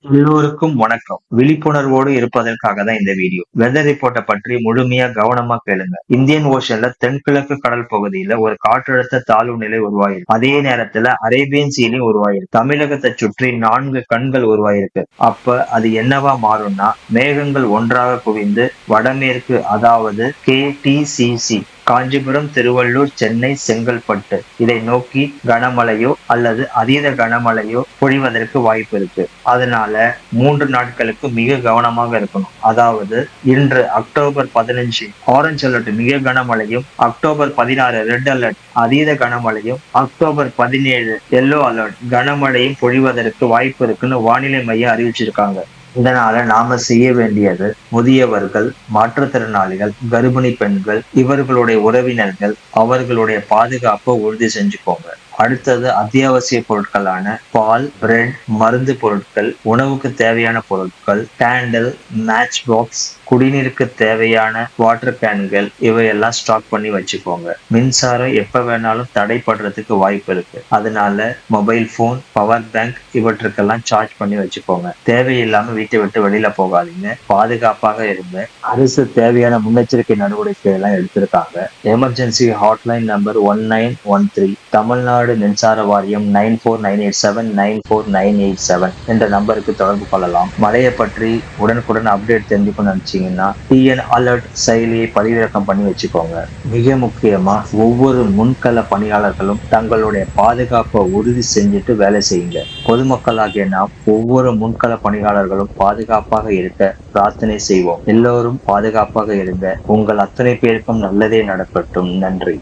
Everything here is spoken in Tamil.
எல்லோருக்கும் வணக்கம். விழிப்புணர்வோடு இருப்பதற்காக தான் இந்த வீடியோ. வெதர் ரிப்போர்ட்டை பற்றி முழுமையா கவனமா கேளுங்க. இந்தியன் ஓஷன்ல தென்கிழக்கு கடல் பகுதியில ஒரு காற்றழுத்த தாழ்வு நிலை உருவாயிருக்கு. அதே நேரத்துல அரேபியன் சீலையும் உருவாயிருக்கு. தமிழகத்தை சுற்றி 4 கண்கள் உருவாயிருக்கு. அப்ப அது என்னவா மாறும்னா, மேகங்கள் ஒன்றாக குவிந்து வடமேற்கு, அதாவது KTCC, காஞ்சிபுரம், திருவள்ளூர், சென்னை, செங்கல்பட்டு இதை நோக்கி கனமழையோ அல்லது அதீத கனமழையோ பொழிவதற்கு வாய்ப்பு இருக்கு. அதனால 3 நாட்களுக்கு மிக கவனமாக இருக்கணும். அதாவது இன்று அக்டோபர் 15 ஆரஞ்சு அலர்ட் மிக கனமழையும், அக்டோபர் 16 ரெட் அலர்ட் அதீத கனமழையும், அக்டோபர் 17 எல்லோ அலர்ட் கனமழையும் பொழிவதற்கு வாய்ப்பு இருக்குன்னு வானிலை மையம் அறிவிச்சிருக்காங்க. இதனால நாம செய்ய வேண்டியது, முதியவர்கள், மாற்றுத்திறனாளிகள், கர்ப்பிணி பெண்கள், இவர்களுடைய உறவினர்கள் அவர்களுடைய பாதுகாப்பை உறுதி செஞ்சுக்கோங்க. அடுத்தது அத்தியாவசிய பொருட்களான பால், பிரெட், மருந்து பொருட்கள், உணவுக்கு தேவையான பொருட்கள், கேண்டில், மேட்ச் பாக்ஸ், குடிநீருக்கு தேவையான வாட்டர் கேன்கள் இவையெல்லாம் ஸ்டாக் பண்ணி வச்சுக்கோங்க. மின்சாரம் எப்ப வேணாலும் தடைப்படுறதுக்கு வாய்ப்பு இருக்கு. அதனால மொபைல் போன், பவர் பேங்க் இவற்றுக்கெல்லாம் சார்ஜ் பண்ணி வச்சுக்கோங்க. தேவையில்லாம வீட்டை விட்டு வெளியில போகாதீங்க. பாதுகாப்பாக இருங்க. அரசு தேவையான முன்னெச்சரிக்கை நடவடிக்கை எல்லாம் எடுத்திருக்காங்க. எமர்ஜென்சி ஹாட்லைன் நம்பர் 1913, தமிழ்நாடு மின்சார வாரியம் 9498794987 என்ற நம்பருக்கு தொடர்பு கொள்ளலாம். மழையை பற்றி உடனுக்குடன் அப்டேட் தெரிஞ்சுக்கணும்னு நினைச்சீங்கன்னா டிஎன் அலர்ட் செயலியை பதிவிறக்கம் பண்ணி வச்சுக்கோங்க. மிக முக்கியமா, ஒவ்வொரு முன்கள பணியாளர்களும் தங்களுடைய பாதுகாப்பை உறுதி செஞ்சுட்டு வேலை செய்யுங்க. பொதுமக்களாகிய நாம் ஒவ்வொரு முன்கள பணியாளர்களும் பாதுகாப்பாக இருக்க பிரார்த்தனை செய்வோம். எல்லோரும் பாதுகாப்பாக இருங்க. உங்கள் அத்தனை பேருக்கும் நல்லதே நடக்கட்டும். நன்றி.